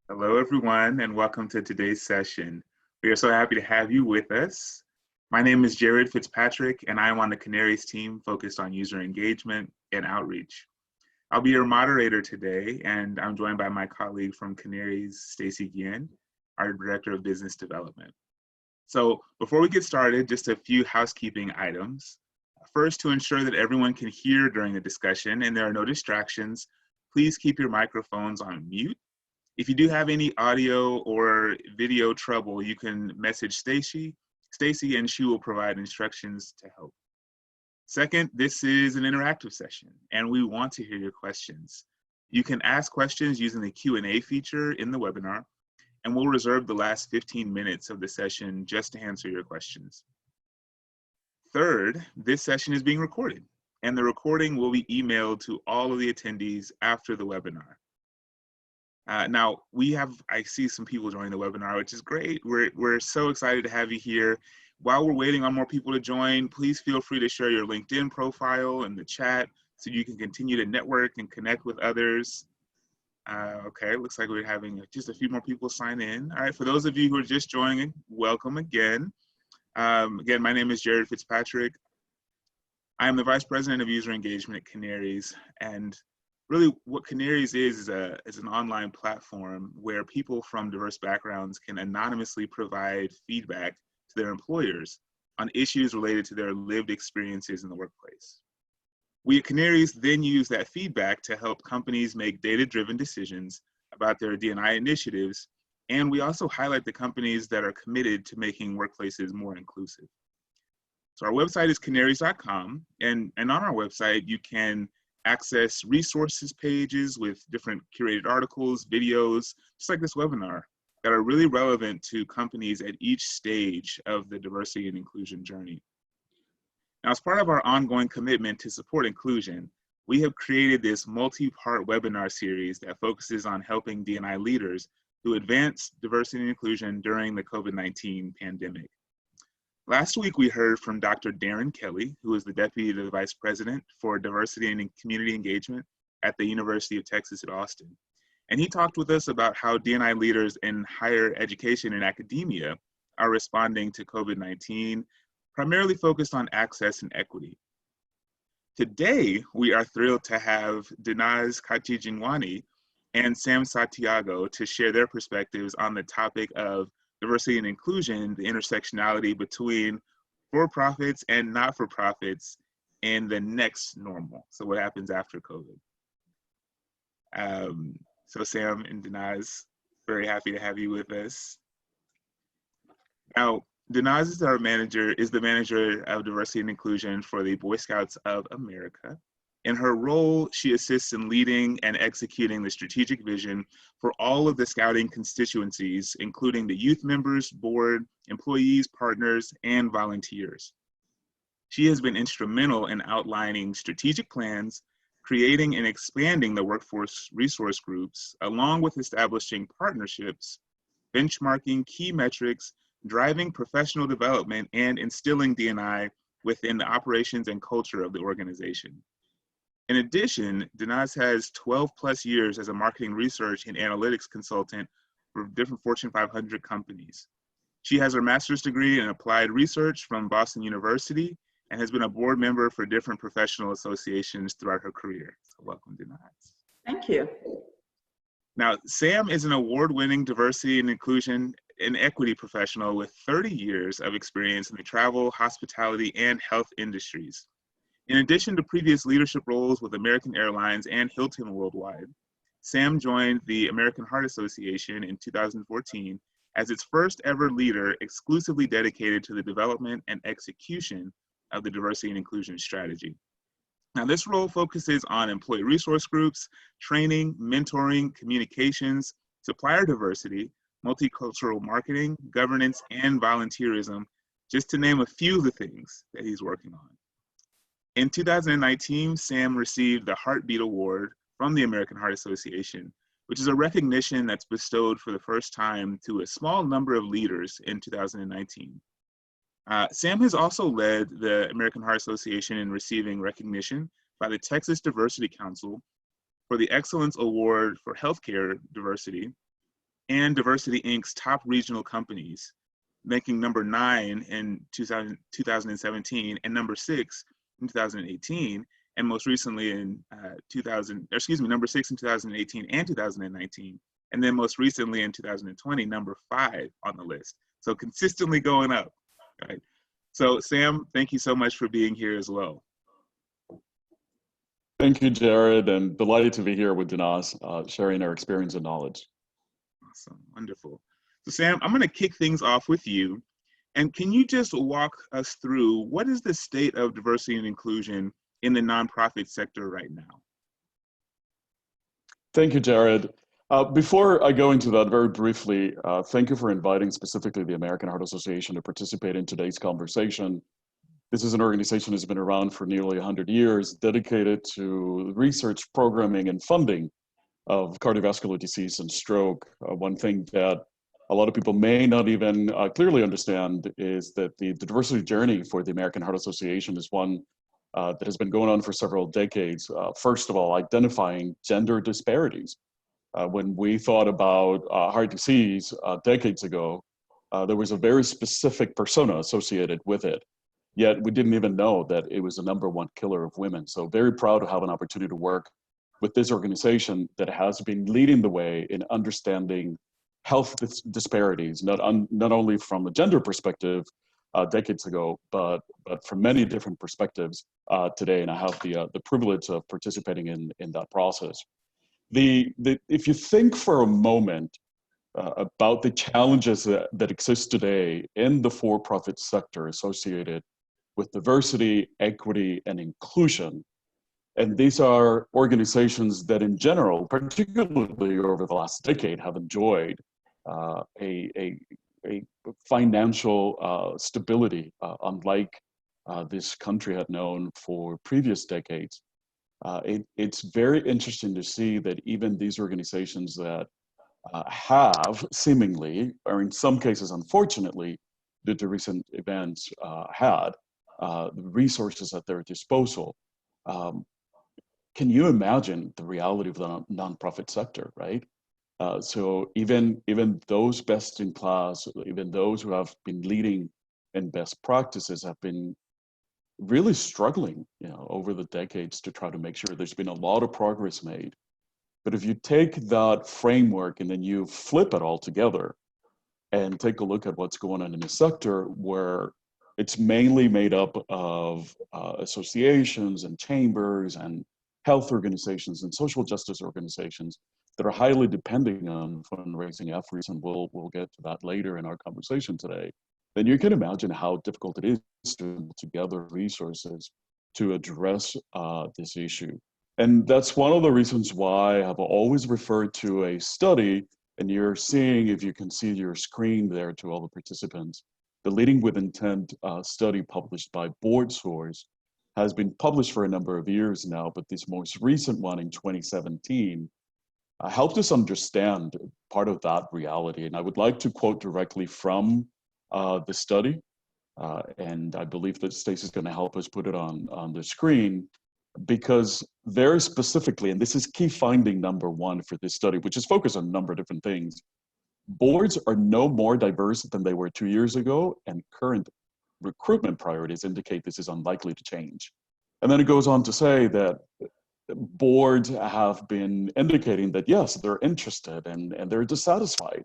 Hello, everyone, and welcome to today's session. We are so happy to have you with us. My name is Jared Fitzpatrick, and I am on the Canaries team focused on user engagement and outreach. I'll be your moderator today, and I'm joined by my colleague from Canaries, Stacy Guillen, our Director of Business Development. So before we get started, just a few housekeeping items. First, to ensure that everyone can hear during the discussion and there are no distractions, please keep your microphones on mute. If you do have any audio or video trouble, you can message Stacy, and she will provide instructions to help. Second, this is an interactive session, and we want to hear your questions. You can ask questions using the Q&A feature in the webinar, and we'll reserve the last 15 minutes of the session just to answer your questions. Third, this session is being recorded, and the recording will be emailed to all of the attendees after the webinar. Now, I see some people joining the webinar, which is great. We're so excited to have you here. While we're waiting on more people to join, please feel free to share your LinkedIn profile in the chat so you can continue to network and connect with others. Okay, looks like we're having just a few more people sign in. All right, for those of you who are just joining, welcome again. Again, my name is Jared Fitzpatrick. I am the Vice President of User Engagement at Canaries, and really what Canaries is an online platform where people from diverse backgrounds can anonymously provide feedback to their employers on issues related to their lived experiences in the workplace. We at Canaries then use that feedback to help companies make data-driven decisions about their D&I initiatives, and we also highlight the companies that are committed to making workplaces more inclusive. So our website is canaries.com, and on our website you can access resources pages with different curated articles, videos, just like this webinar, that are really relevant to companies at each stage of the diversity and inclusion journey. Now, as part of our ongoing commitment to support inclusion, we have created this multi-part webinar series that focuses on helping D&I leaders to advance diversity and inclusion during the COVID-19 pandemic. Last week, we heard from Dr. Darren Kelly, who is the Deputy to the Vice President for Diversity and Community Engagement at the University of Texas at Austin. And he talked with us about how D&I leaders in higher education and academia are responding to COVID-19, primarily focused on access and equity. Today, we are thrilled to have Dinaz, Kachhi-Jiwani, and Sam Santiago to share their perspectives on the topic of diversity and inclusion, the intersectionality between for-profits and not-for-profits and the next normal. So what happens after COVID? So Sam and Dinaz, very happy to have you with us. Now, Dinaz is the manager of diversity and inclusion for the Boy Scouts of America. In her role, she assists in leading and executing the strategic vision for all of the Scouting constituencies, including the youth members, board, employees, partners, and volunteers. She has been instrumental in outlining strategic plans, creating and expanding the workforce resource groups, along with establishing partnerships, benchmarking key metrics, driving professional development, and instilling D&I within the operations and culture of the organization. In addition, Dinaz has 12 plus years as a marketing research and analytics consultant for different Fortune 500 companies. She has her master's degree in applied research from Boston University and has been a board member for different professional associations throughout her career. So welcome, Dinaz. Thank you. Now, Sam is an award-winning diversity and inclusion and equity professional with 30 years of experience in the travel, hospitality, and health industries. In addition to previous leadership roles with American Airlines and Hilton Worldwide, Sam joined the American Heart Association in 2014 as its first ever leader exclusively dedicated to the development and execution of the diversity and inclusion strategy. Now, this role focuses on employee resource groups, training, mentoring, communications, supplier diversity, multicultural marketing, governance, and volunteerism, just to name a few of the things that he's working on. In 2019, Sam received the Heartbeat Award from the American Heart Association, which is a recognition that's bestowed for the first time to a small number of leaders in 2019. Sam has also led the American Heart Association in receiving recognition by the Texas Diversity Council for the Excellence Award for Healthcare Diversity, and Diversity Inc.'s top regional companies, ranking number 9 in 2017 and number 6 in 2018, and most recently in number 6 in 2018 and 2019, and then most recently in 2020, number 5 on the list. So consistently going up, right? So Sam, thank you so much for being here as well. Thank you, Jared, and delighted to be here with Dinaz, sharing our experience and knowledge. Awesome, wonderful. So Sam, I'm gonna kick things off with you. And can you just walk us through what is the state of diversity and inclusion in the nonprofit sector right now? Thank you, Jared. Before I go into that very briefly, thank you for inviting specifically the American Heart Association to participate in today's conversation. This is an organization that's been around for nearly 100 years, dedicated to research, programming, and funding of cardiovascular disease and stroke. One thing that a lot of people may not even clearly understand is that the diversity journey for the American Heart Association is one that has been going on for several decades. First of all, identifying gender disparities. When we thought about heart disease decades ago, there was a very specific persona associated with it. Yet we didn't even know that it was the #1 killer of women. So very proud to have an opportunity to work with this organization that has been leading the way in understanding health disparities, not only from a gender perspective decades ago, but from many different perspectives today. And I have the privilege of participating in that process. If you think for a moment about the challenges that exist today in the for-profit sector associated with diversity, equity, and inclusion. And these are organizations that in general, particularly over the last decade, have enjoyed a financial stability unlike this country had known for previous decades. It's very interesting to see that even these organizations that have seemingly, or in some cases unfortunately, due to recent events, had the resources at their disposal. Can you imagine the reality of the nonprofit sector, right? So even those best in class, even those who have been leading in best practices have been really struggling, over the decades to try to make sure there's been a lot of progress made. But if you take that framework and then you flip it all together and take a look at what's going on in the sector where it's mainly made up of associations and chambers and health organizations and social justice organizations that are highly depending on fundraising efforts, and we'll get to that later in our conversation today, then you can imagine how difficult it is to put together resources to address this issue. And that's one of the reasons why I've always referred to a study, and you're seeing, if you can see your screen there to all the participants, the Leading with Intent study published by BoardSource has been published for a number of years now, but this most recent one in 2017 helped us understand part of that reality. And I would like to quote directly from the study, and I believe that Stacey's going to help us put it on the screen, because very specifically, and this is key finding #1 for this study, which is focused on a number of different things, boards are no more diverse than they were 2 years ago, and current recruitment priorities indicate this is unlikely to change. And then it goes on to say that boards have been indicating that, yes, they're interested and they're dissatisfied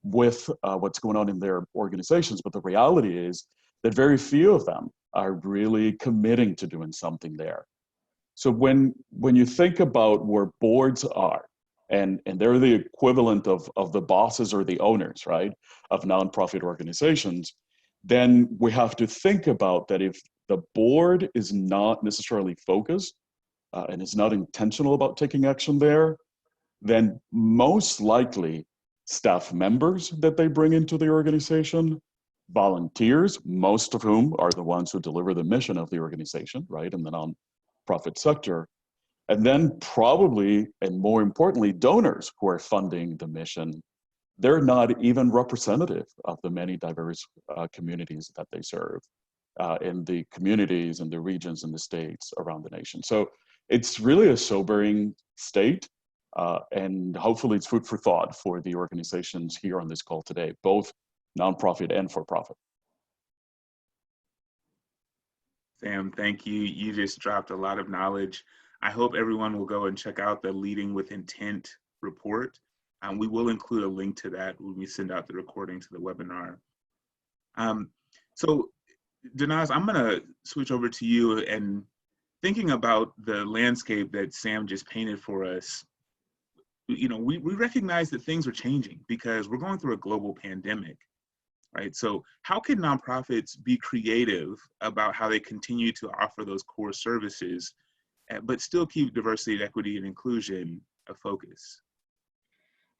with what's going on in their organizations, but the reality is that very few of them are really committing to doing something there. So when you think about where boards are, and they're the equivalent of the bosses or the owners, right, of nonprofit organizations, then we have to think about that if the board is not necessarily focused and is not intentional about taking action there, then most likely staff members that they bring into the organization, volunteers, most of whom are the ones who deliver the mission of the organization, right, in the nonprofit sector, and then probably, and more importantly, donors who are funding the mission, they're not even representative of the many diverse communities that they serve in the communities and the regions and the states around the nation. So it's really a sobering state. And hopefully it's food for thought for the organizations here on this call today, both nonprofit and for-profit. Sam, thank you. You just dropped a lot of knowledge. I hope everyone will go and check out the Leading with Intent report. We will include a link to that when we send out the recording to the webinar. So Dinaz, I'm gonna switch over to you, and thinking about the landscape that Sam just painted for us, you know, we recognize that things are changing because we're going through a global pandemic, right? So how can nonprofits be creative about how they continue to offer those core services, but still keep diversity, equity, and inclusion a focus?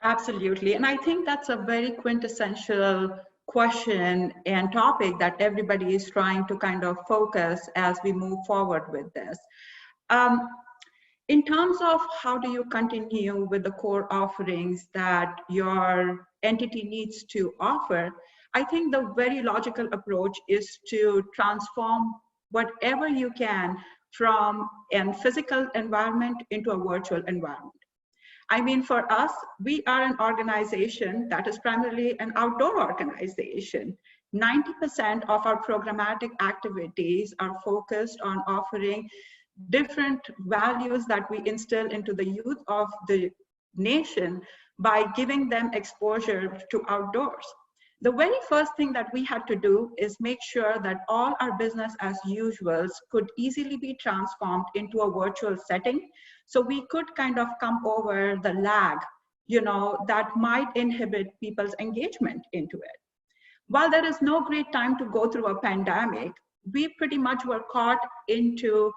Absolutely. And I think that's a very quintessential question and topic that everybody is trying to kind of focus as we move forward with this. In terms of how do you continue with the core offerings that your entity needs to offer, I think the very logical approach is to transform whatever you can from a physical environment into a virtual environment. I mean, for us, we are an organization that is primarily an outdoor organization. 90% of our programmatic activities are focused on offering different values that we instill into the youth of the nation by giving them exposure to outdoors. The very first thing that we had to do is make sure that all our business as usuals could easily be transformed into a virtual setting. So we could kind of come over the lag, you know, that might inhibit people's engagement into it. While there is no great time to go through a pandemic, we pretty much were caught into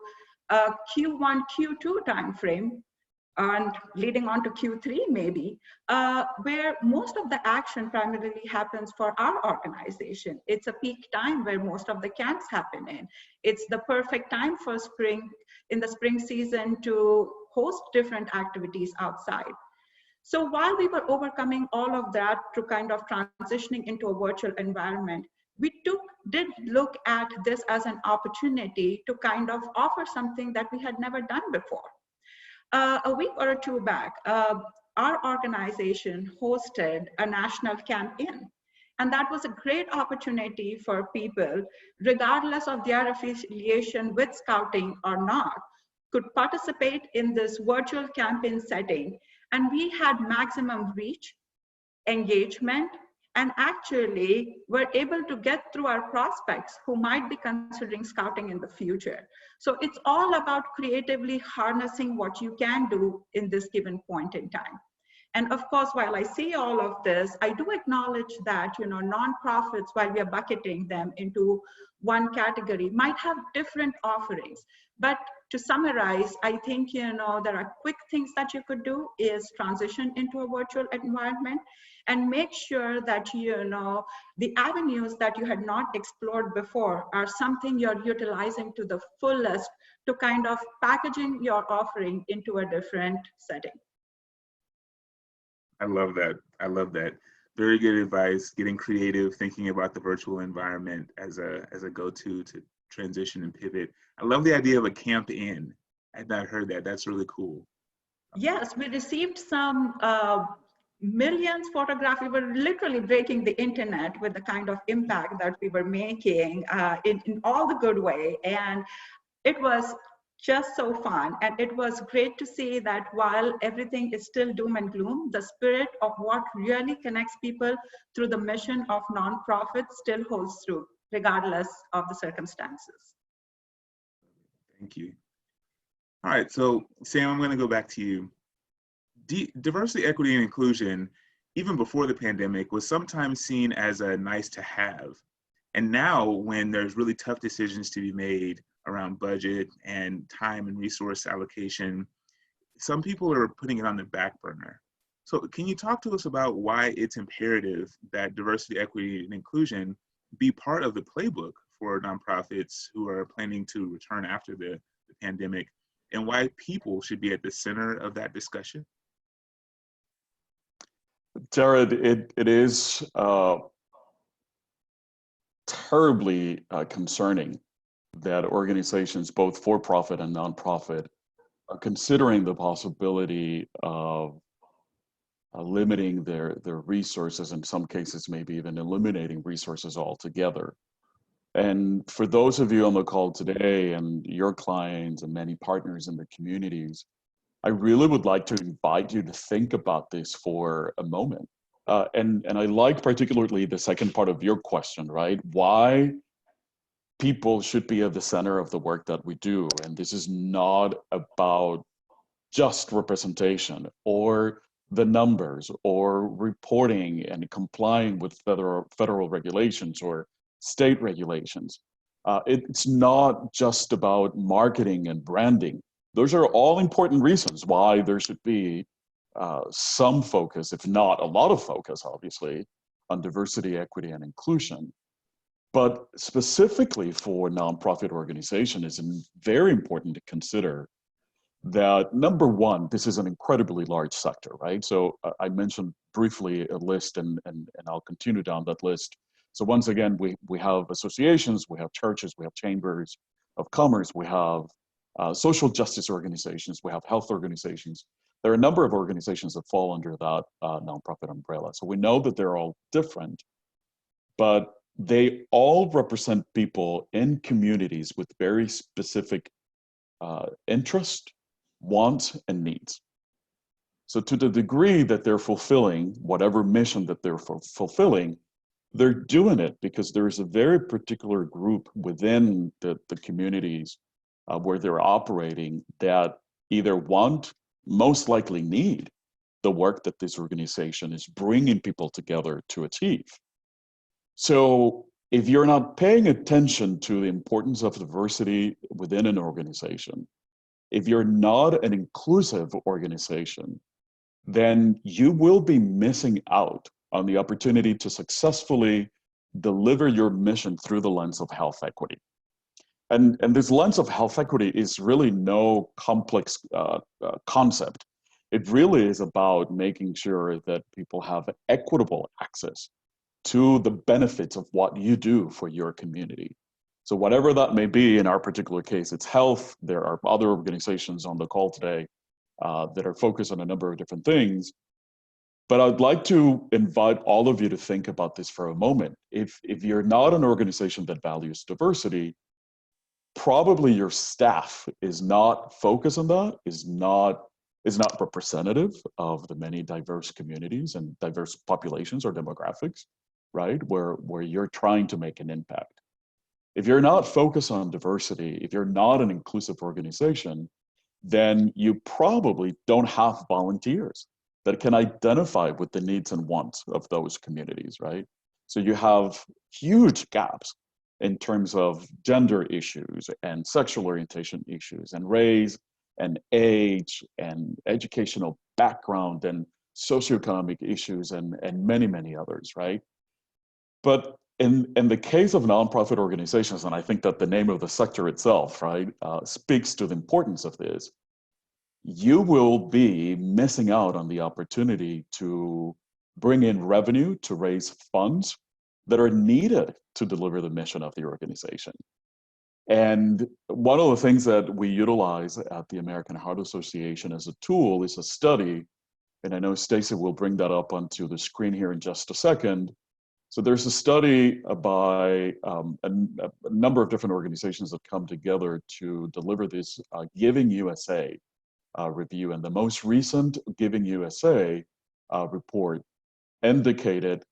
a Q1, Q2 timeframe, and leading on to Q3 maybe, where most of the action primarily happens for our organization. It's a peak time where most of the camps happen in. It's the perfect time for spring, in the spring season, to host different activities outside. So while we were overcoming all of that to kind of transitioning into a virtual environment, we did look at this as an opportunity to kind of offer something that we had never done before. A week or two back, our organization hosted a national campaign. And that was a great opportunity for people, regardless of their affiliation with Scouting or not, could participate in this virtual campaign setting. And we had maximum reach, engagement, and actually we're able to get through our prospects who might be considering Scouting in the future. So it's all about creatively harnessing what you can do in this given point in time. And of course, while I see all of this, I do acknowledge that, you know, nonprofits, while we are bucketing them into one category, might have different offerings. But to summarize, I think, you know, there are quick things that you could do is transition into a virtual environment and make sure that, you know, the avenues that you had not explored before are something you're utilizing to the fullest to kind of packaging your offering into a different setting. I love that. I love that. Very good advice, getting creative, thinking about the virtual environment as a go-to to transition and pivot. I love the idea of a camp in. I had not heard that. That's really cool. Yes, we received some millions photographs. We were literally breaking the internet with the kind of impact that we were making in all the good way. And it was just so fun. And it was great to see that while everything is still doom and gloom, the spirit of what really connects people through the mission of nonprofits still holds through, regardless of the circumstances. Thank you. All right, so Sam, I'm going to go back to you. Diversity, equity, and inclusion, even before the pandemic, was sometimes seen as a nice to have. And now, when there's really tough decisions to be made around budget and time and resource allocation, some people are putting it on the back burner. So can you talk to us about why it's imperative that diversity, equity, and inclusion be part of the playbook for nonprofits who are planning to return after the pandemic, and why people should be at the center of that discussion? Jared, it is terribly concerning that organizations, both for-profit and nonprofit, are considering the possibility of limiting their resources, in some cases maybe even eliminating resources altogether. And for those of you on the call today and your clients and many partners in the communities, I really would like to invite you to think about this for a moment. And I like particularly the second part of your question, right? Why people should be at the center of the work that we do. And this is not about just representation or the numbers or reporting and complying with federal regulations or state regulations. It's not just about marketing and branding. Those are all important reasons why there should be some focus, if not a lot of focus, obviously, on diversity, equity, and inclusion. But specifically for nonprofit organization, it's very important to consider that number one, this is an incredibly large sector, right? So I mentioned briefly a list and I'll continue down that list. So once again, we have associations, we have churches, we have chambers of commerce, we have social justice organizations, we have health organizations. There are a number of organizations that fall under that nonprofit umbrella. So we know that they're all different, but they all represent people in communities with very specific interest, wants, and needs. So to the degree that they're fulfilling whatever mission that they're fulfilling, they're doing it because there is a very particular group within the communities where they're operating that either want, most likely need, the work that this organization is bringing people together to achieve. So if you're not paying attention to the importance of diversity within an organization, if you're not an inclusive organization, then you will be missing out on the opportunity to successfully deliver your mission through the lens of health equity. And this lens of health equity is really no complex concept. It really is about making sure that people have equitable access to the benefits of what you do for your community. So whatever that may be, in our particular case, it's health. There are other organizations on the call today that are focused on a number of different things. But I'd like to invite all of you to think about this for a moment. If you're not an organization that values diversity, probably your staff is not focused on that, is not representative of the many diverse communities and diverse populations or demographics, right? Where you're trying to make an impact. If you're not focused on diversity, if you're not an inclusive organization, then you probably don't have volunteers that can identify with the needs and wants of those communities, right? So you have huge gaps in terms of gender issues and sexual orientation issues and race and age and educational background and socioeconomic issues and many, many others, right? But in the case of nonprofit organizations, and I think that the name of the sector itself, right, speaks to the importance of this, you will be missing out on the opportunity to bring in revenue to raise funds that are needed to deliver the mission of the organization. And one of the things that we utilize at the American Heart Association as a tool is a study, and I know Stacy will bring that up onto the screen here in just a second. So there's a study by a number of different organizations that come together to deliver this Giving USA review. And the most recent Giving USA report indicated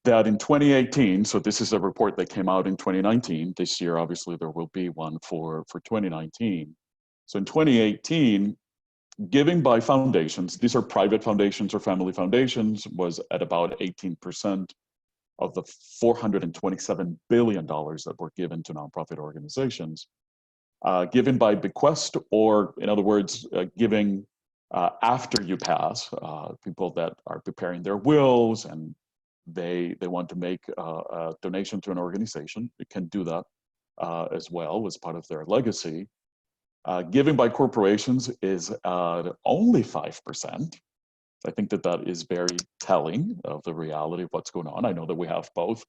that in 2018, so this is a report that came out in 2019, this year obviously there will be one for 2019. So in 2018, giving by foundations, these are private foundations or family foundations, was at about 18% of the $427 billion that were given to nonprofit organizations. Given by bequest, or in other words, giving after you pass, people that are preparing their wills and they want to make a donation to an organization, they can do that as well as part of their legacy. Giving by corporations is only 5%. I think that is very telling of the reality of what's going on. I know that we have both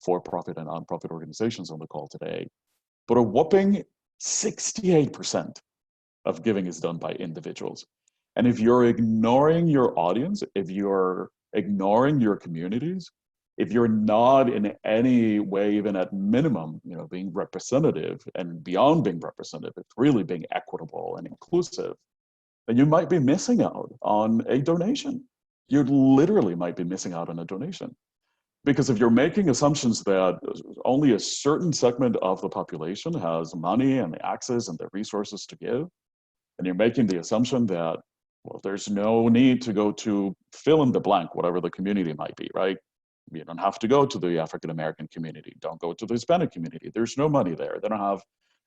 for-profit and nonprofit organizations on the call today, but a whopping 68% of giving is done by individuals. And if you're ignoring your audience, if you're ignoring your communities, if you're not in any way, even at minimum, being representative and beyond being representative, really being equitable and inclusive, then you might be missing out on a donation. You literally might be missing out on a donation. Because if you're making assumptions that only a certain segment of the population has money and the access and the resources to give, and you're making the assumption that, well, there's no need to go to fill in the blank, whatever the community might be, right? You don't have to go to the African-American community. Don't go to the Hispanic community. There's no money there. They don't have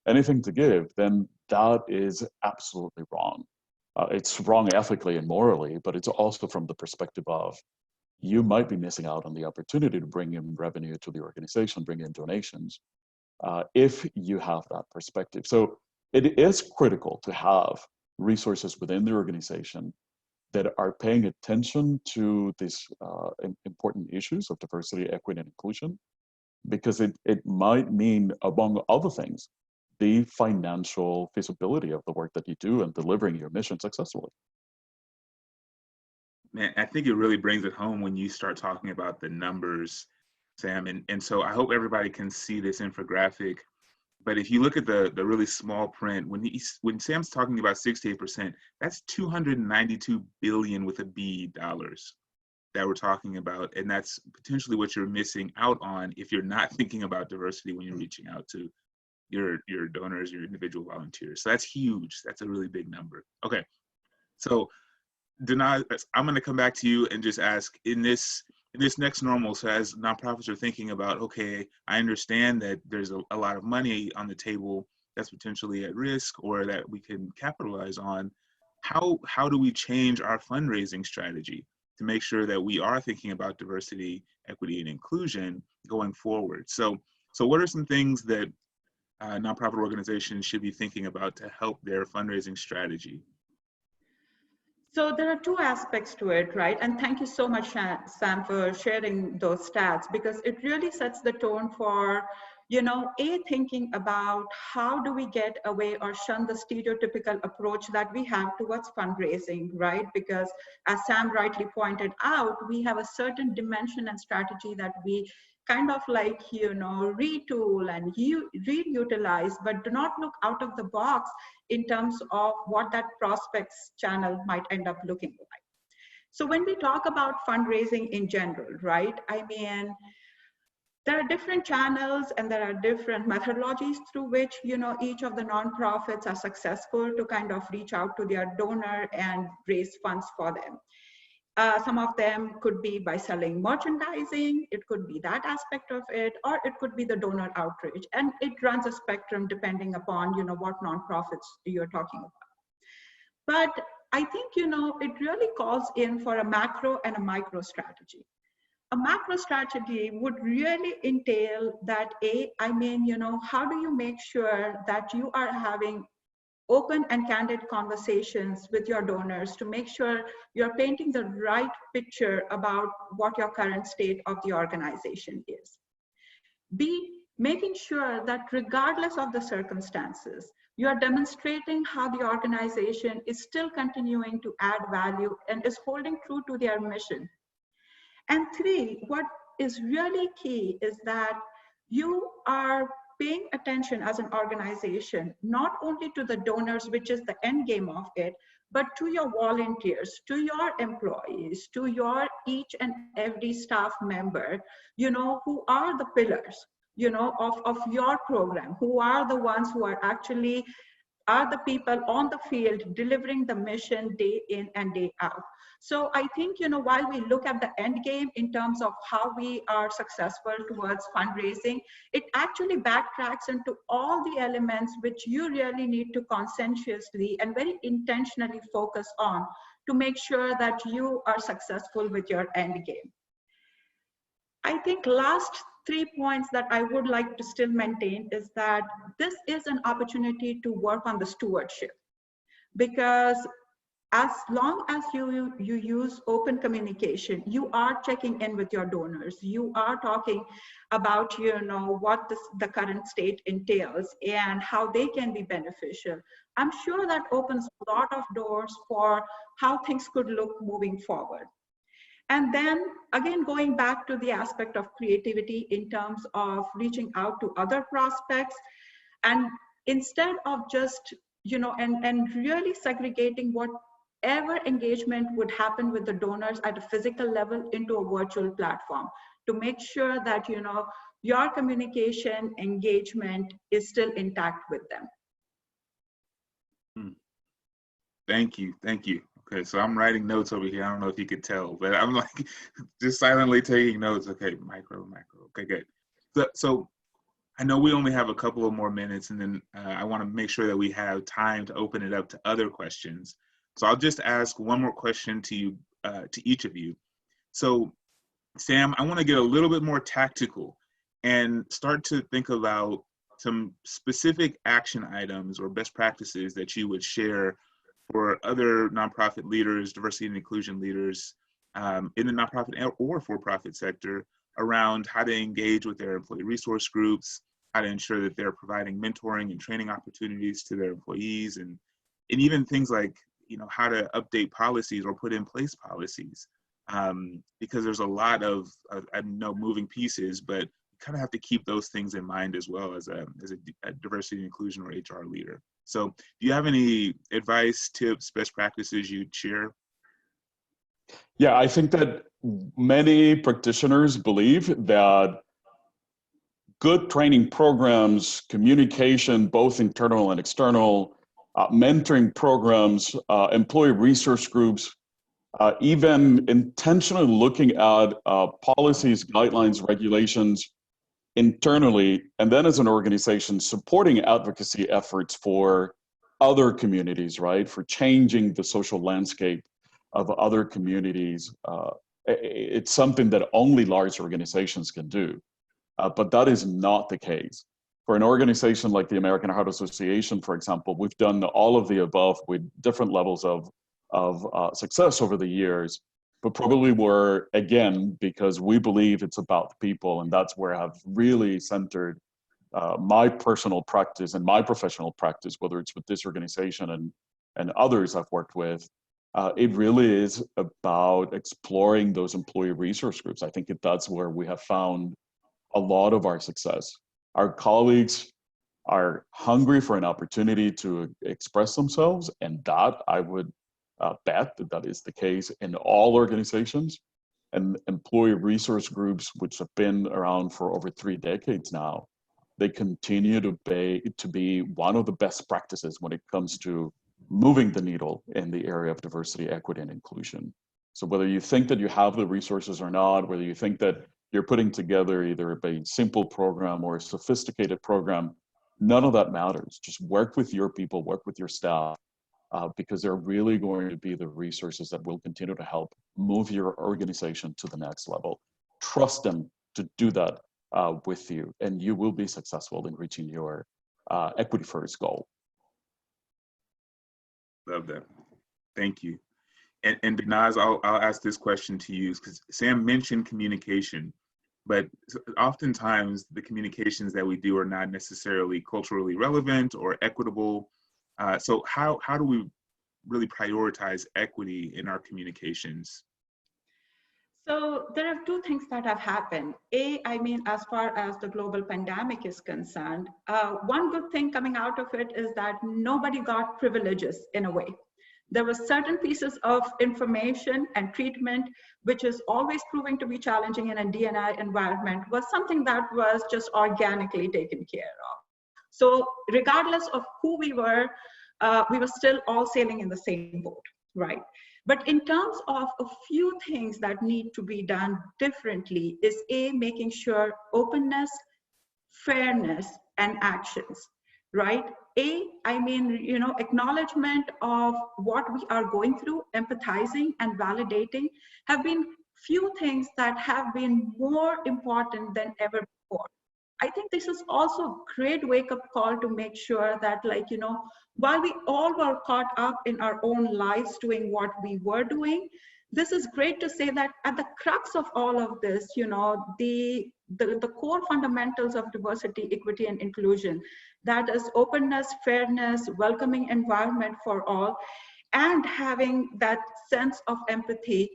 anything to give. Then that is absolutely wrong. It's wrong ethically and morally, but it's also from the perspective of you might be missing out on the opportunity to bring in revenue to the organization, bring in donations, if you have that perspective. So it is critical to have resources within the organization that are paying attention to these important issues of diversity, equity, and inclusion, because it might mean, among other things, the financial feasibility of the work that you do and delivering your mission successfully. Man, I think it really brings it home when you start talking about the numbers, Sam. And so I hope everybody can see this infographic. But if you look at the really small print, when Sam's talking about 68%, that's 292 billion with a B dollars that we're talking about. And that's potentially what you're missing out on if you're not thinking about diversity when you're reaching out to your donors, your individual volunteers. So that's huge. That's a really big number. Okay, so Dinaz, I'm going to come back to you and just ask, in this next normal, so as nonprofits are thinking about, okay, I understand that there's a lot of money on the table that's potentially at risk or that we can capitalize on, how do we change our fundraising strategy to make sure that we are thinking about diversity, equity, and inclusion going forward? So what are some things that nonprofit organizations should be thinking about to help their fundraising strategy? So there are two aspects to it, right? And thank you so much, Sam, for sharing those stats, because it really sets the tone for, thinking about how do we get away or shun the stereotypical approach that we have towards fundraising, right? Because as Sam rightly pointed out, we have a certain dimension and strategy that we kind of retool and reutilize, but do not look out of the box in terms of what that prospects channel might end up looking like. So when we talk about fundraising in general, right, I mean, there are different channels and there are different methodologies through which, each of the nonprofits are successful to kind of reach out to their donor and raise funds for them. Some of them could be by selling merchandising, it could be that aspect of it, or it could be the donor outreach. And it runs a spectrum depending upon, what nonprofits you're talking about. But I think, it really calls in for a macro and a micro strategy. A macro strategy would really entail that, how do you make sure that you are having open and candid conversations with your donors to make sure you're painting the right picture about what your current state of the organization is. B, making sure that regardless of the circumstances, you are demonstrating how the organization is still continuing to add value and is holding true to their mission. And three, what is really key is that you are paying attention as an organization, not only to the donors, which is the end game of it, but to your volunteers, to your employees, to your each and every staff member, who are the pillars, of your program, who are the ones who are actually the people on the field delivering the mission day in and day out. So I think, while we look at the end game in terms of how we are successful towards fundraising, it actually backtracks into all the elements which you really need to conscientiously and very intentionally focus on to make sure that you are successful with your end game. I think last 3 points that I would like to still maintain is that this is an opportunity to work on the stewardship, because as long as you use open communication, you are checking in with your donors, you are talking about, what the current state entails and how they can be beneficial. I'm sure that opens a lot of doors for how things could look moving forward. And then again, going back to the aspect of creativity in terms of reaching out to other prospects, and instead of just, and really segregating whatever engagement would happen with the donors at a physical level into a virtual platform to make sure that, your communication engagement is still intact with them. Thank you. Okay, so I'm writing notes over here. I don't know if you could tell, but I'm like just silently taking notes. Okay, micro. Okay, good. So I know we only have a couple of more minutes, and then I want to make sure that we have time to open it up to other questions. So I'll just ask one more question to you, to each of you. So Sam, I want to get a little bit more tactical and start to think about some specific action items or best practices that you would share for other nonprofit leaders, diversity and inclusion leaders in the nonprofit or for-profit sector around how to engage with their employee resource groups, how to ensure that they're providing mentoring and training opportunities to their employees, and even things like, how to update policies or put in place policies. Because there's a lot of, I know, moving pieces, but you kind of have to keep those things in mind as well as a diversity and inclusion or HR leader. So do you have any advice, tips, best practices you'd share? Yeah, I think that many practitioners believe that good training programs, communication, both internal and external, mentoring programs, employee resource groups, even intentionally looking at policies, guidelines, regulations internally, and then as an organization supporting advocacy efforts for other communities, right? For changing the social landscape of other communities. It's something that only large organizations can do, but that is not the case. For an organization like the American Heart Association, for example, we've done all of the above with different levels of success over the years, but probably we're, again, because we believe it's about the people, and that's where I've really centered my personal practice and my professional practice, whether it's with this organization and others I've worked with. It really is about exploring those employee resource groups. I think that's where we have found a lot of our success. Our colleagues are hungry for an opportunity to express themselves, and that I would bet that is the case in all organizations. And employee resource groups, which have been around for over 3 decades now, they continue to be one of the best practices when it comes to moving the needle in the area of diversity, equity, and inclusion. So whether you think that you have the resources or not, whether you think that you're putting together either a simple program or a sophisticated program, none of that matters. Just work with your people, work with your staff, because they're really going to be the resources that will continue to help move your organization to the next level. Trust them to do that with you, and you will be successful in reaching your equity first goal. Love that. Thank you. And Dinaz, I'll ask this question to you because Sam mentioned communication, but oftentimes the communications that we do are not necessarily culturally relevant or equitable. So how do we really prioritize equity in our communications? So there are 2 things that have happened. As far as the global pandemic is concerned, one good thing coming out of it is that nobody got privileges in a way. There were certain pieces of information and treatment, which is always proving to be challenging in a D&I environment, was something that was just organically taken care of. So regardless of who we were still all sailing in the same boat, right? But in terms of a few things that need to be done differently is making sure openness, fairness, and actions, right? Acknowledgement of what we are going through, empathizing and validating have been few things that have been more important than ever before. I think this is also a great wake-up call to make sure that, like, you know, while we all were caught up in our own lives doing what we were doing, this is great to say that at the crux of all of this, you know, the core fundamentals of diversity, equity, and inclusion, that is openness, fairness, welcoming environment for all, and having that sense of empathy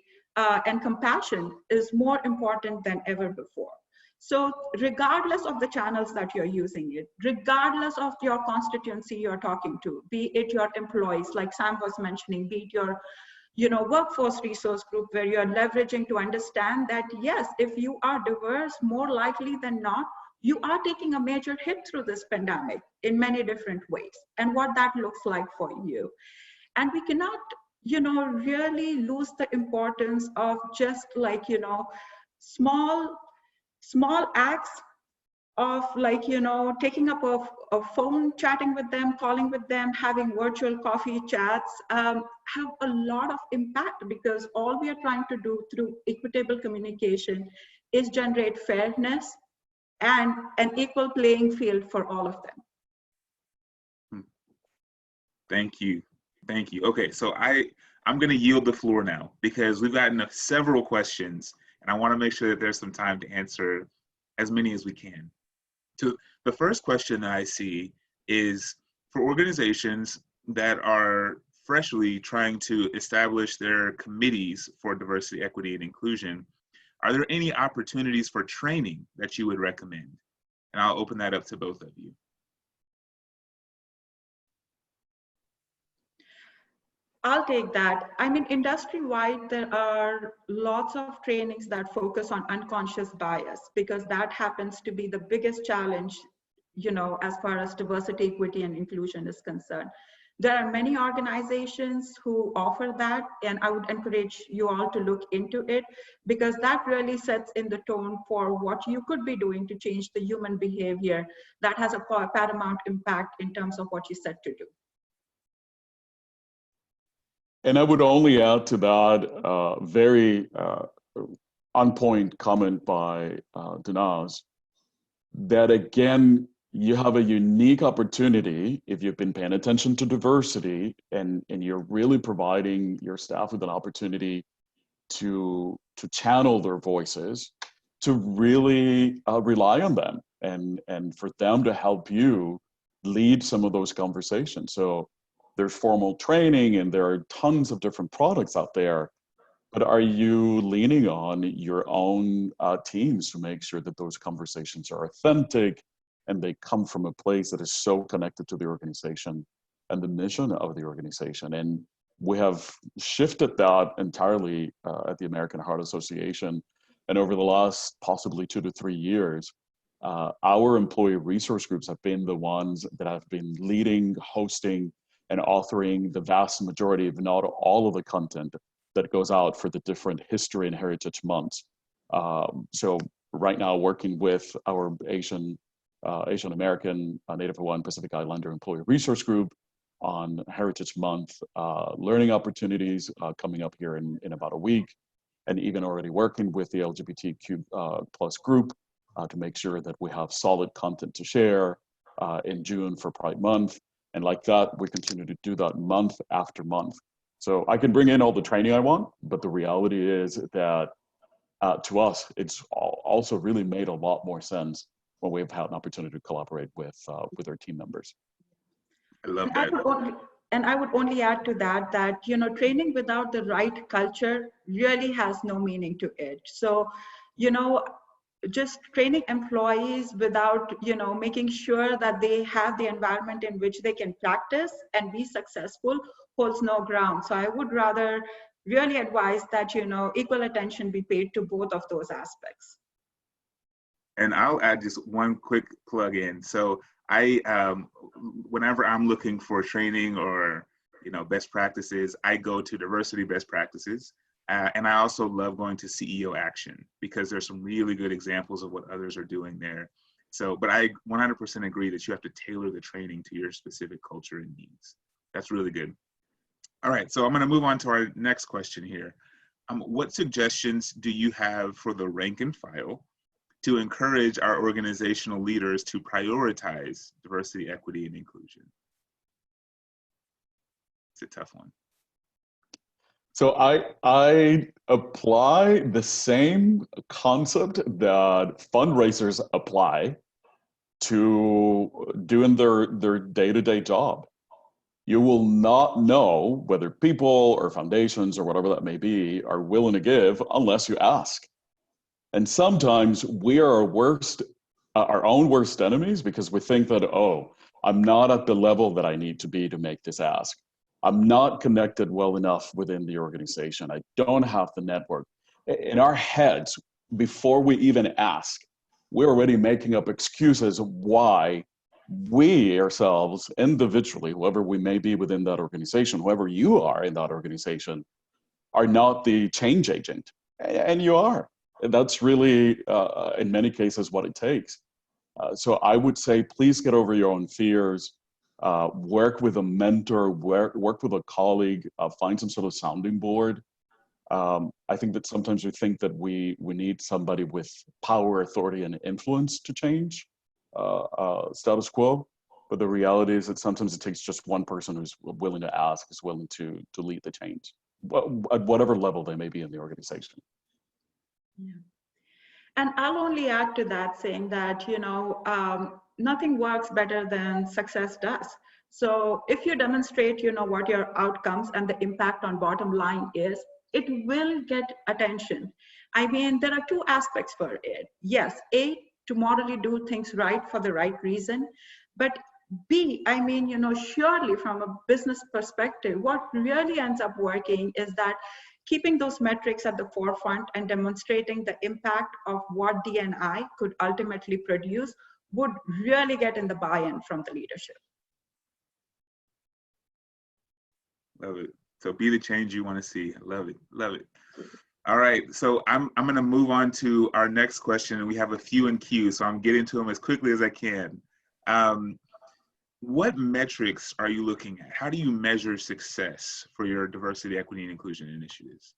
and compassion is more important than ever before. So regardless of the channels that you're using it, regardless of your constituency you're talking to, be it your employees, like Sam was mentioning, be it your, you know, workforce resource group where you're leveraging to understand that, yes, if you are diverse, more likely than not, you are taking a major hit through this pandemic in many different ways, and what that looks like for you. And we cannot, you know, really lose the importance of just, like, you know, small acts of, like, you know, taking up a phone, chatting with them, calling with them, having virtual coffee chats, have a lot of impact, because all we are trying to do through equitable communication is generate fairness and an equal playing field for all of them. Thank you. Thank you. Okay, so I'm going to yield the floor now, because we've gotten several questions, and I want to make sure that there's some time to answer as many as we can. So the first question that I see is for organizations that are freshly trying to establish their committees for diversity, equity, and inclusion, are there any opportunities for training that you would recommend? And I'll open that up to both of you. I'll take that. I mean, industry-wide, there are lots of trainings that focus on unconscious bias, because that happens to be the biggest challenge, you know, as far as diversity, equity, and inclusion is concerned. There are many organizations who offer that, and I would encourage you all to look into it, because that really sets in the tone for what you could be doing to change the human behavior that has a paramount impact in terms of what you set to do. And I would only add to that very on-point comment by Dinaz, that again, you have a unique opportunity if you've been paying attention to diversity and you're really providing your staff with an opportunity to channel their voices, to really rely on them and for them to help you lead some of those conversations. So there's formal training and there are tons of different products out there, but are you leaning on your own teams to make sure that those conversations are authentic and they come from a place that is so connected to the organization and the mission of the organization? And we have shifted that entirely at the American Heart Association. And over the last possibly 2 to 3 years, our employee resource groups have been the ones that have been leading, hosting, and authoring the vast majority, if not all, of the content that goes out for the different history and heritage months. So right now, working with our Asian American, Native Hawaiian, Pacific Islander employee resource group on Heritage Month, learning opportunities coming up here in about a week, and even already working with the LGBTQ plus group to make sure that we have solid content to share in June for Pride Month. And like that, we continue to do that month after month. So I can bring in all the training I want, but the reality is that to us, it's also really made a lot more sense when we've had an opportunity to collaborate with our team members. I love that. I would only add to that, you know, training without the right culture really has no meaning to it. So, you know, just training employees without, you know, making sure that they have the environment in which they can practice and be successful holds no ground. So I would rather really advise that, you know, equal attention be paid to both of those aspects. And I'll add just one quick plug in. So I, whenever I'm looking for training or, you know, best practices, I go to diversity best practices. And I also love going to CEO Action, because there's some really good examples of what others are doing there. So, but I 100% agree that you have to tailor the training to your specific culture and needs. That's really good. All right, so I'm going to move on to our next question here. What suggestions do you have for the rank and file to encourage our organizational leaders to prioritize diversity, equity, and inclusion? It's a tough one. So I apply the same concept that fundraisers apply to doing their day-to-day job. You will not know whether people or foundations or whatever that may be are willing to give unless you ask. And sometimes we are our own worst enemies because we think that, oh, I'm not at the level that I need to be to make this ask. I'm not connected well enough within the organization. I don't have the network. In our heads, before we even ask, we're already making up excuses why we ourselves individually, whoever we may be within that organization, whoever you are in that organization, are not the change agent. And you are. That's really, in many cases, what it takes. So I would say, please get over your own fears. Work with a mentor, work with a colleague, find some sort of sounding board. I think that sometimes we think that we need somebody with power, authority, and influence to change status quo. But the reality is that sometimes it takes just one person who's willing to ask, is willing to lead the change, at whatever level they may be in the organization. Yeah. And I'll only add to that saying that, nothing works better than success does. So if you demonstrate, what your outcomes and the impact on bottom line is, it will get attention. I mean, there are two aspects for it. Yes, A, to morally do things right for the right reason, but B, I mean, surely from a business perspective, what really ends up working is that keeping those metrics at the forefront and demonstrating the impact of what D&I could ultimately produce would really get in the buy-in from the leadership. Love it. So be the change you want to see. Love it. Love it. All right. So I'm going to move on to our next question, and we have a few in queue, so I'm getting to them as quickly as I can. What metrics are you looking at? How do you measure success for your diversity, equity, and inclusion initiatives?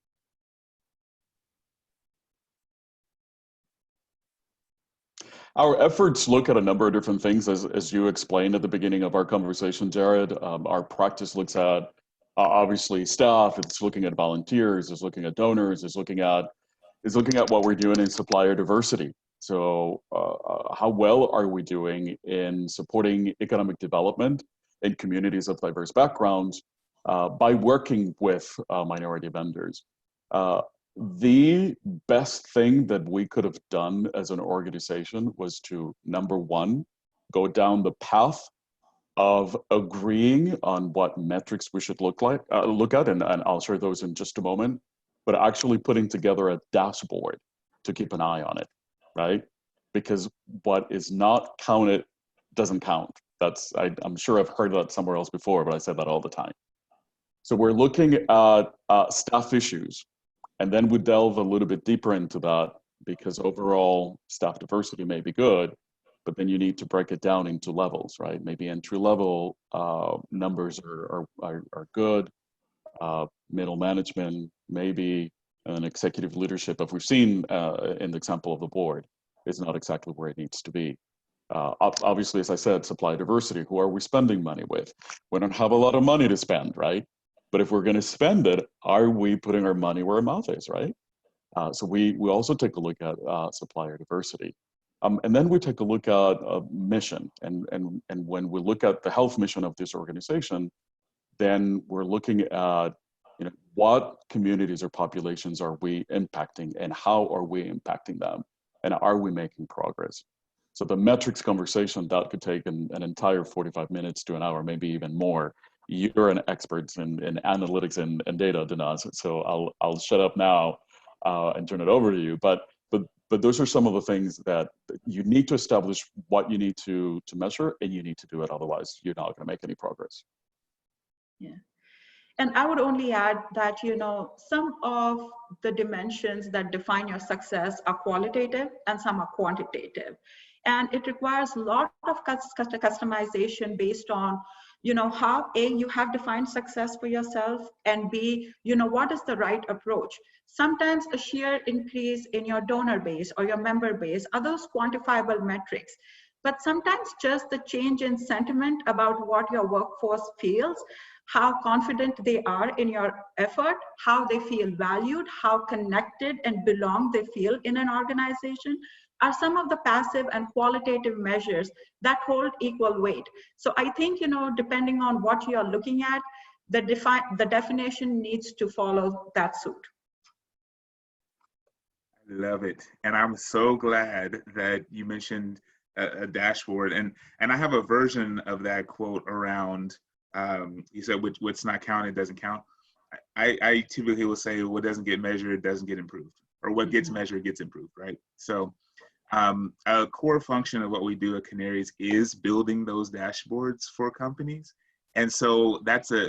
Our efforts look at a number of different things, as you explained at the beginning of our conversation, Jared. Our practice looks at obviously staff. It's looking at volunteers. It's looking at donors. It's looking at what we're doing in supplier diversity. So how well are we doing in supporting economic development in communities of diverse backgrounds by working with minority vendors? The best thing that we could have done as an organization was to, number one, go down the path of agreeing on what metrics we should look at, and I'll share those in just a moment, but actually putting together a dashboard to keep an eye on it, right? Because what is not counted doesn't count. I'm sure I've heard that somewhere else before, but I said that all the time. So we're looking at staff issues, and then we delve a little bit deeper into that, because overall staff diversity may be good, but then you need to break it down into levels, right? Maybe entry level numbers are good, middle management maybe, and executive leadership, if we've seen in the example of the board, is not exactly where it needs to be. Obviously, as I said, supply diversity, who are we spending money with? We don't have a lot of money to spend, right? But if we're going to spend it, are we putting our money where our mouth is, right? So we also take a look at supplier diversity. And then we take a look at mission. And when we look at the health mission of this organization, then we're looking at what communities or populations are we impacting, and how are we impacting them? And are we making progress? So the metrics conversation, that could take an entire 45 minutes to an hour, maybe even more. You're an expert in analytics and data, Dinaz, so I'll shut up now and turn it over to you. But those are some of the things that you need to establish what you need to measure, and you need to do it. Otherwise, you're not going to make any progress. Yeah. And I would only add that, some of the dimensions that define your success are qualitative and some are quantitative. And it requires a lot of customization based on how A, you have defined success for yourself, and B, what is the right approach. Sometimes a sheer increase in your donor base or your member base are those quantifiable metrics. But sometimes just the change in sentiment about what your workforce feels, how confident they are in your effort, how they feel valued, how connected and belong they feel in an organization, are some of the passive and qualitative measures that hold equal weight. So I think, depending on what you're looking at, the definition needs to follow that suit. I love it. And I'm so glad that you mentioned a dashboard. And I have a version of that quote around, you said, what's not counted doesn't count. I typically will say what doesn't get measured doesn't get improved, or what gets measured gets improved, right? So a core function of what we do at Canaries is building those dashboards for companies. And so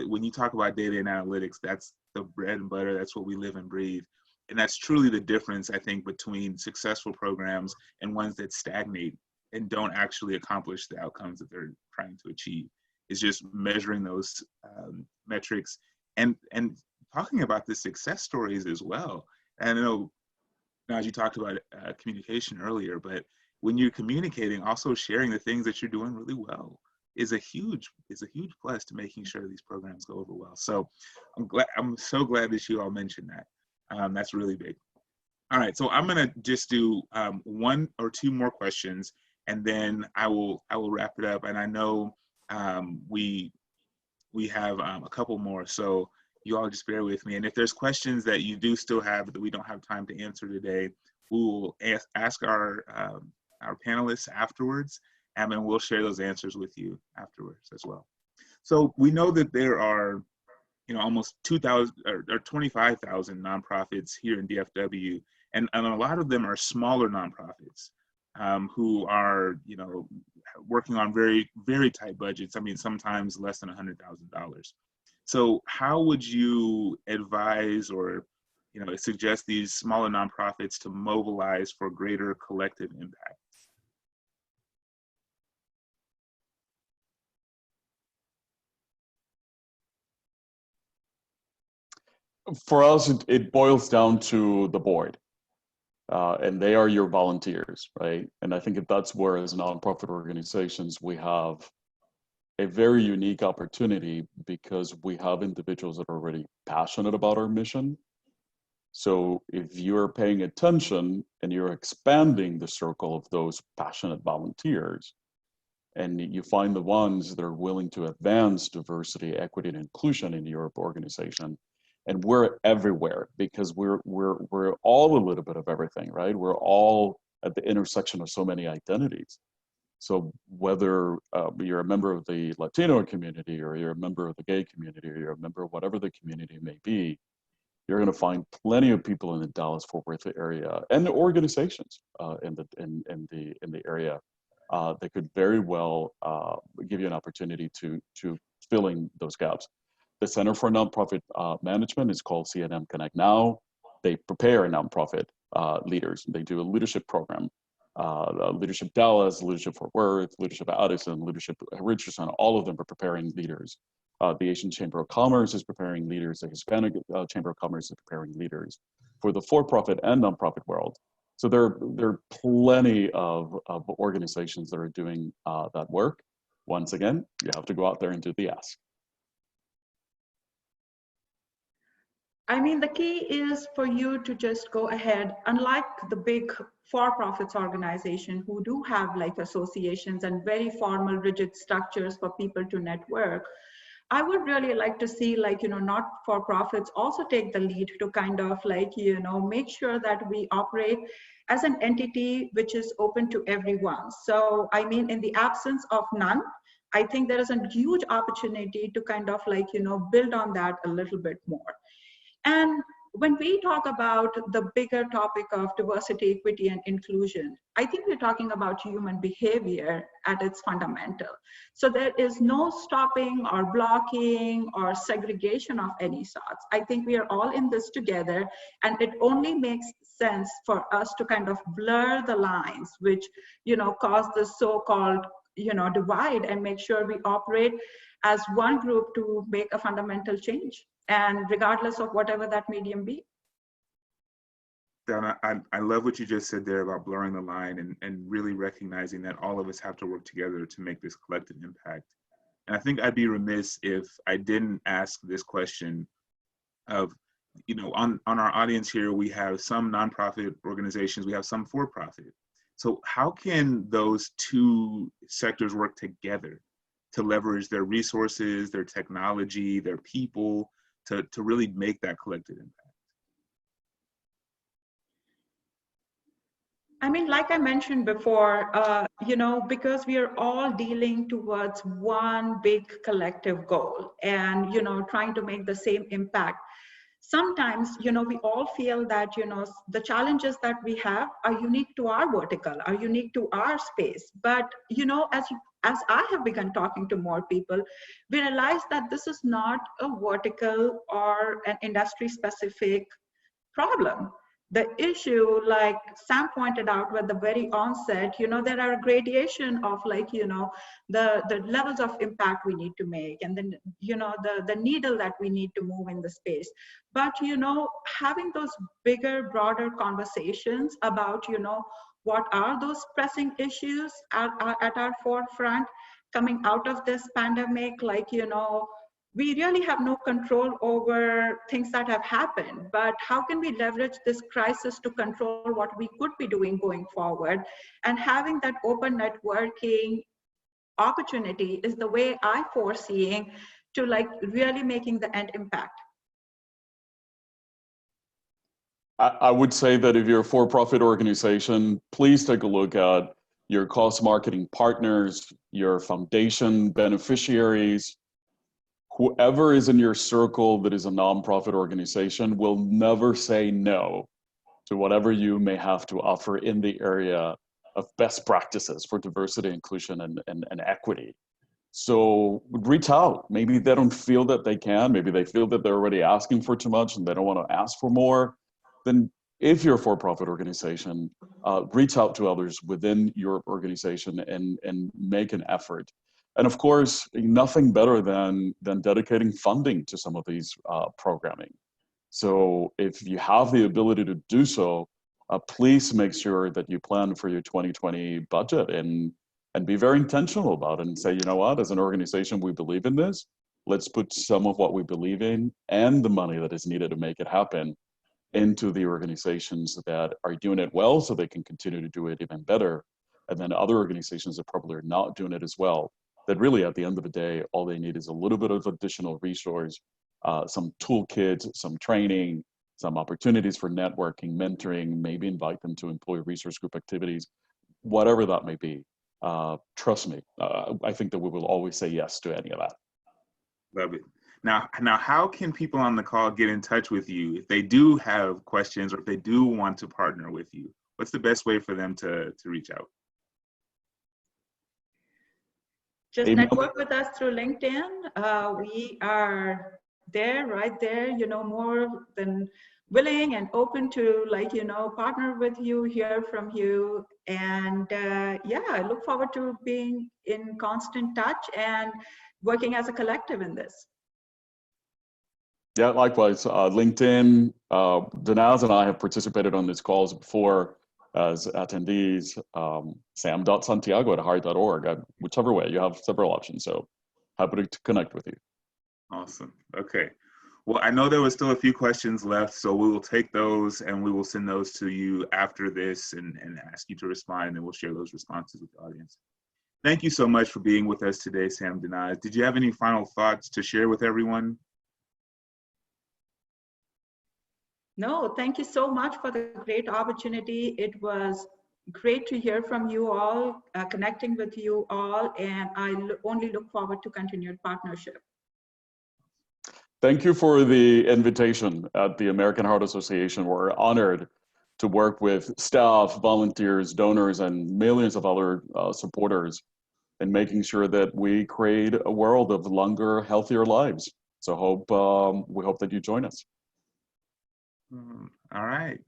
when you talk about data and analytics, that's the bread and butter, that's what we live and breathe. And that's truly the difference, I think, between successful programs and ones that stagnate and don't actually accomplish the outcomes that they're trying to achieve. Is just measuring those metrics and talking about the success stories as well. And I know, as you talked about communication earlier, but when you're communicating, also sharing the things that you're doing really well is a huge plus to making sure these programs go over well. So I'm so glad that you all mentioned that. That's really big. All right, so I'm gonna just do one or two more questions, and then I will wrap it up. And I know we have a couple more, so you all just bear with me. And if there's questions that you do still have that we don't have time to answer today, we will ask our panelists afterwards, and then we'll share those answers with you afterwards as well. So we know that there are, almost 2,000 or 25,000 nonprofits here in DFW, and a lot of them are smaller nonprofits who are, working on very, very tight budgets. I mean, sometimes less than $100,000. So how would you advise or, suggest these smaller nonprofits to mobilize for greater collective impact? For us, it boils down to the board. And they are your volunteers, right? And I think that's where, as nonprofit organizations, we have a very unique opportunity because we have individuals that are already passionate about our mission. So if you're paying attention and you're expanding the circle of those passionate volunteers, and you find the ones that are willing to advance diversity, equity, and inclusion in your organization, and we're everywhere because we're all a little bit of everything, right? We're all at the intersection of so many identities. So whether you're a member of the Latino community, or you're a member of the gay community, or you're a member of whatever the community may be, you're going to find plenty of people in the Dallas-Fort Worth area and organizations in the area that could very well give you an opportunity to fill in those gaps. The Center for Nonprofit Management is called CNM Connect Now. They prepare nonprofit leaders. They do a leadership program. Leadership Dallas, Leadership Fort Worth, Leadership Addison, Leadership Richardson, all of them are preparing leaders. The Asian Chamber of Commerce is preparing leaders. The Hispanic Chamber of Commerce is preparing leaders for the for-profit and nonprofit world. So there are plenty of organizations that are doing that work. Once again, you have to go out there and do the ask. I mean, the key is for you to just go ahead, unlike the big for-profits organization who do have like associations and very formal, rigid structures for people to network. I would really like to see not-for-profits also take the lead to kind of make sure that we operate as an entity which is open to everyone. So, I mean, in the absence of none, I think there is a huge opportunity to kind of build on that a little bit more. And when we talk about the bigger topic of diversity, equity, and inclusion, I think we're talking about human behavior at its fundamental. So there is no stopping or blocking or segregation of any sorts. I think we are all in this together, and it only makes sense for us to kind of blur the lines, which cause the so-called divide and make sure we operate as one group to make a fundamental change, and regardless of whatever that medium be. Donna, I love what you just said there about blurring the line and really recognizing that all of us have to work together to make this collective impact. And I think I'd be remiss if I didn't ask this question of, on our audience here, we have some nonprofit organizations, we have some for-profit. So how can those two sectors work together to leverage their resources, their technology, their people, to really make that collective impact? I mean, like I mentioned before, because we are all dealing towards one big collective goal and, trying to make the same impact. Sometimes, we all feel that, the challenges that we have are unique to our vertical, are unique to our space. But, as I have begun talking to more people, we realize that this is not a vertical or an industry specific problem. The issue, like Sam pointed out at the very onset, there are a gradation of the levels of impact we need to make, and then, the needle that we need to move in the space. But, having those bigger, broader conversations about, what are those pressing issues at our forefront coming out of this pandemic, we really have no control over things that have happened, but how can we leverage this crisis to control what we could be doing going forward? And having that open networking opportunity is the way I foreseeing to really making the end impact. I would say that if you're a for-profit organization, please take a look at your cost marketing partners, your foundation beneficiaries. Whoever is in your circle that is a nonprofit organization will never say no to whatever you may have to offer in the area of best practices for diversity, inclusion, and equity. So reach out. Maybe they don't feel that they can. Maybe they feel that they're already asking for too much and they don't want to ask for more. Then if you're a for-profit organization, reach out to others within your organization and make an effort. And of course, nothing better than dedicating funding to some of these programming. So if you have the ability to do so, please make sure that you plan for your 2020 budget and be very intentional about it and say, you know what, as an organization, we believe in this. Let's put some of what we believe in and the money that is needed to make it happen into the organizations that are doing it well so they can continue to do it even better. And then other organizations that probably are not doing it as well, that really at the end of the day, all they need is a little bit of additional resource, some toolkits, some training, some opportunities for networking, mentoring, maybe invite them to employee resource group activities, whatever that may be. Trust me, I think that we will always say yes to any of that. Love it. Now, how can people on the call get in touch with you if they do have questions or if they do want to partner with you? What's the best way for them to reach out? Just network with us through LinkedIn. We are there, right there, more than willing and open to partner with you, hear from you. And yeah, I look forward to being in constant touch and working as a collective in this. Yeah, likewise. LinkedIn, Dinaz and I have participated on these calls before as attendees. sam.santiago@heart.org, whichever way. You have several options, so happy to connect with you. Awesome. Okay. Well, I know there was still a few questions left, so we will take those and we will send those to you after this and ask you to respond, and then we'll share those responses with the audience. Thank you so much for being with us today, Sam, Dinaz. Did you have any final thoughts to share with everyone? No, thank you so much for the great opportunity. It was great to hear from you all, connecting with you all, and I only look forward to continued partnership. Thank you for the invitation at the American Heart Association. We're honored to work with staff, volunteers, donors, and millions of other supporters in making sure that we create a world of longer, healthier lives. So we hope that you join us. All right.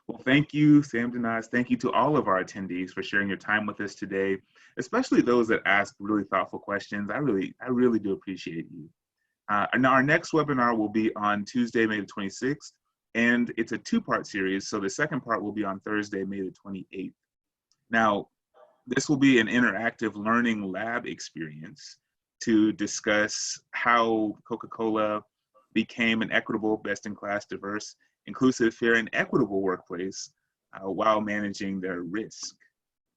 Well, thank you, Sam, Dinaz. Thank you to all of our attendees for sharing your time with us today, especially those that asked really thoughtful questions. I really do appreciate you. And our next webinar will be on Tuesday, May the 26th, and it's a two-part series. So the second part will be on Thursday, May the 28th. Now, this will be an interactive learning lab experience to discuss how Coca-Cola became an equitable, best-in-class, diverse, inclusive, fair, and equitable workplace while managing their risk.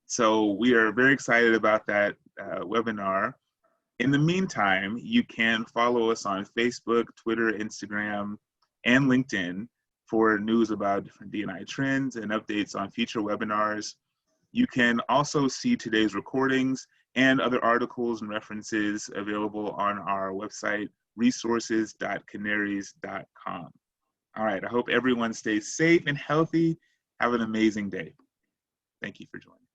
So we are very excited about that webinar. In the meantime, you can follow us on Facebook, Twitter, Instagram, and LinkedIn for news about different D&I trends and updates on future webinars. You can also see today's recordings and other articles and references available on our website, resources.canaries.com. All right, I hope everyone stays safe and healthy. Have an amazing day. Thank you for joining.